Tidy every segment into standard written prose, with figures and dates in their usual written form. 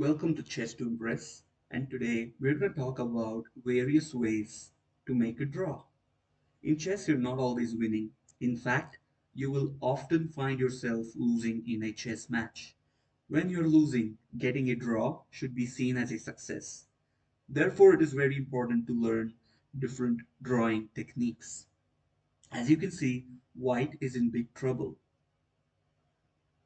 Welcome to Chess to Impress, and today we're going to talk about various ways to make a draw. In chess, you're not always winning. In fact, you will often find yourself losing in a chess match. When you're losing, getting a draw should be seen as a success. Therefore, it is very important to learn different drawing techniques. As you can see, white is in big trouble.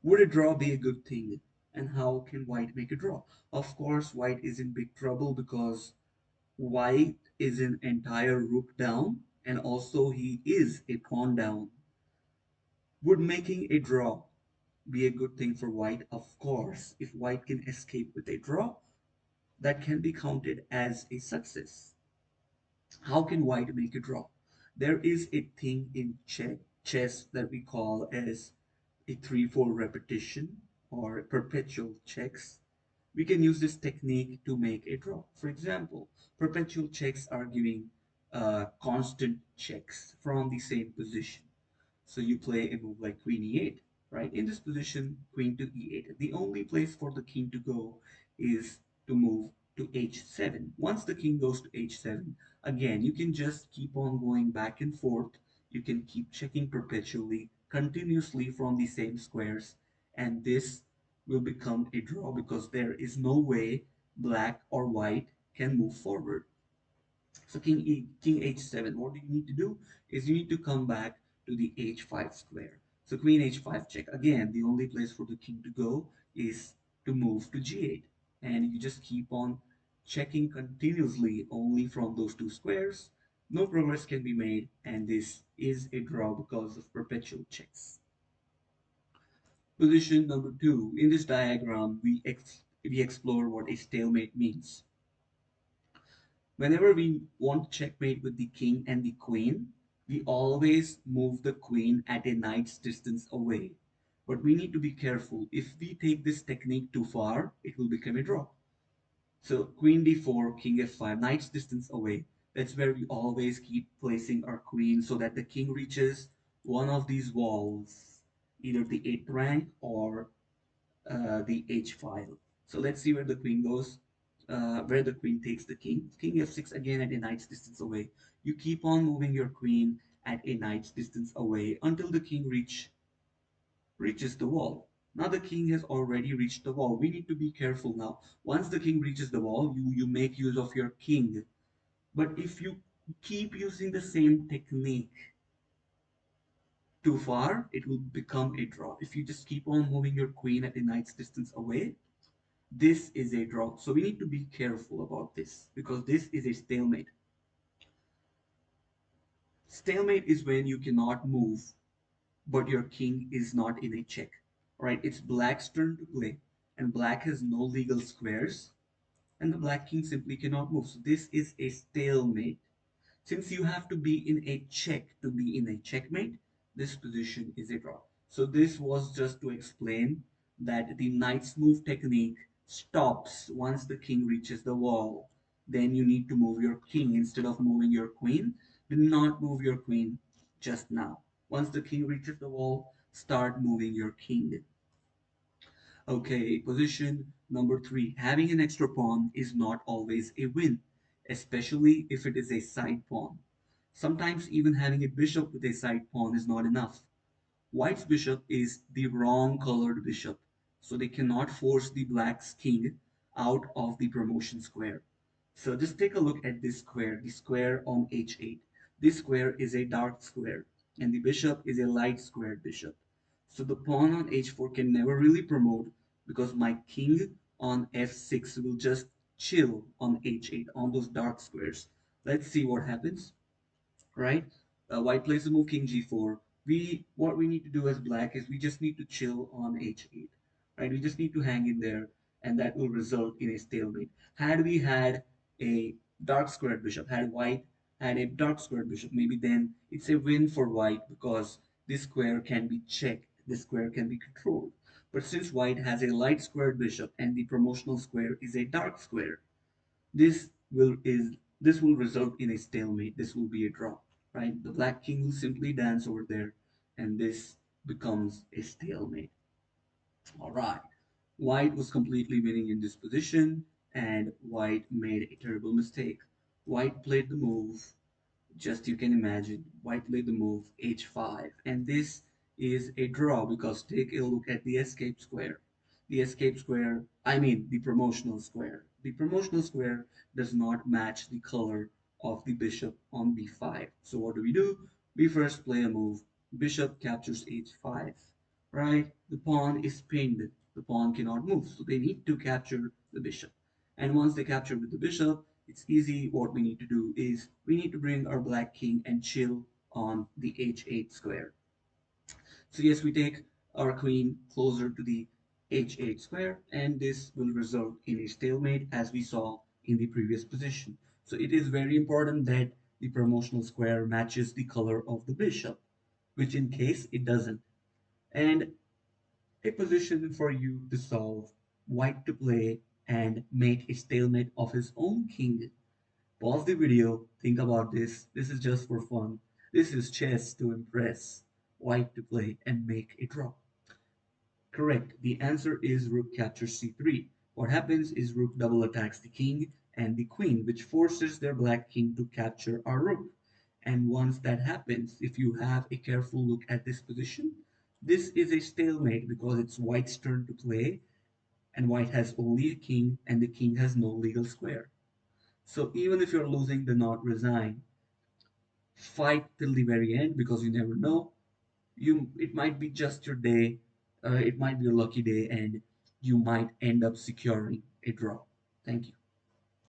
Would a draw be a good thing? And how can white make a draw? Of course, white is in big trouble because white is an entire rook down and also he is a pawn down. Would making a draw be a good thing for white? Of course, if white can escape with a draw, that can be counted as a success. How can white make a draw? There is a thing in chess that we call as a 3-4 repetition or perpetual checks. We can use this technique to make a draw. For example, perpetual checks are giving constant checks from the same position. So you play a move like queen e8, right? In this position, queen to e8. The only place for the king to go is to move to h7. Once the king goes to h7, again, you can just keep on going back and forth. You can keep checking perpetually, continuously from the same squares, and this will become a draw because there is no way black or white can move forward. So king h7, what do you need to do is you need to come back to the h5 square. So queen h5 check. Again, the only place for the king to go is to move to g8. And you just keep on checking continuously only from those two squares. No progress can be made, and this is a draw because of perpetual checks. Position number two. In this diagram, we explore what a stalemate means. Whenever we want checkmate with the king and the queen, we always move the queen at a knight's distance away. But we need to be careful. If we take this technique too far, it will become a draw. So queen d4, king f5, knight's distance away. That's where we always keep placing our queen so that the king reaches one of these walls, either the 8th rank or the h file. So let's see where the queen goes, where the queen takes the king. King f6 again at a knight's distance away. You keep on moving your queen at a knight's distance away until the king reaches the wall. Now the king has already reached the wall. We need to be careful now. Once the king reaches the wall, you make use of your king. But if you keep using the same technique too far, it will become a draw. If you just keep on moving your queen at a knight's distance away, this is a draw. So we need to be careful about this because this is a stalemate. Stalemate is when you cannot move, but your king is not in a check. Right? It's black's turn to play, and black has no legal squares, and the black king simply cannot move. So this is a stalemate. Since you have to be in a check to be in a checkmate, this position is a draw. So this was just to explain that the knight's move technique stops once the king reaches the wall. Then you need to move your king instead of moving your queen. Do not move your queen just now. Once the king reaches the wall, start moving your king. Okay, position number three. Having an extra pawn is not always a win, especially if it is a side pawn. Sometimes even having a bishop with a side pawn is not enough. White's bishop is the wrong colored bishop, so they cannot force the black's king out of the promotion square. So just take a look at this square, the square on h8. This square is a dark square, and the bishop is a light squared bishop. So the pawn on h4 can never really promote because my king on f6 will just chill on h8 on those dark squares. Let's see what happens, right? White plays the move king g4. What we need to do as black is we just need to chill on h8, right? We just need to hang in there, and that will result in a stalemate. Had we had a dark squared bishop, had white had a dark squared bishop, maybe then it's a win for white because this square can be checked, this square can be controlled. But since white has a light squared bishop and the promotional square is a dark square, this will result in a stalemate. This will be a draw, right? The black king will simply dance over there, and this becomes a stalemate. All right. White was completely winning in this position, and White made a terrible mistake. White played the move, just you can imagine, White played the move h5, and this is a draw because take a look at the escape square. The escape square, I mean the promotional square. The promotional square does not match the color of the bishop on b5. So what do? We first play a move. Bishop captures h5, right? The pawn is pinned. The pawn cannot move, so they need to capture the bishop. And once they capture with the bishop, it's easy. What we need to do is we need to bring our black king and chill on the h8 square. So yes, we take our queen closer to the h8 square, and this will result in a stalemate as we saw in the previous position. So it is very important that the promotional square matches the color of the bishop, which in case it doesn't. And a position for you to solve, white to play and make a stalemate of his own king. Pause the video, think about this. This is just for fun. This is chess to impress. White to play and make a draw. Correct. The answer is rook captures c3. What happens is rook double attacks the king and the queen, which forces their black king to capture our rook. And once that happens, if you have a careful look at this position, this is a stalemate because it's white's turn to play, and white has only a king and the king has no legal square. So even if you're losing, do not resign. Fight till the very end because you never know. It might be just your day, it might be a lucky day, and you might end up securing a draw. Thank you.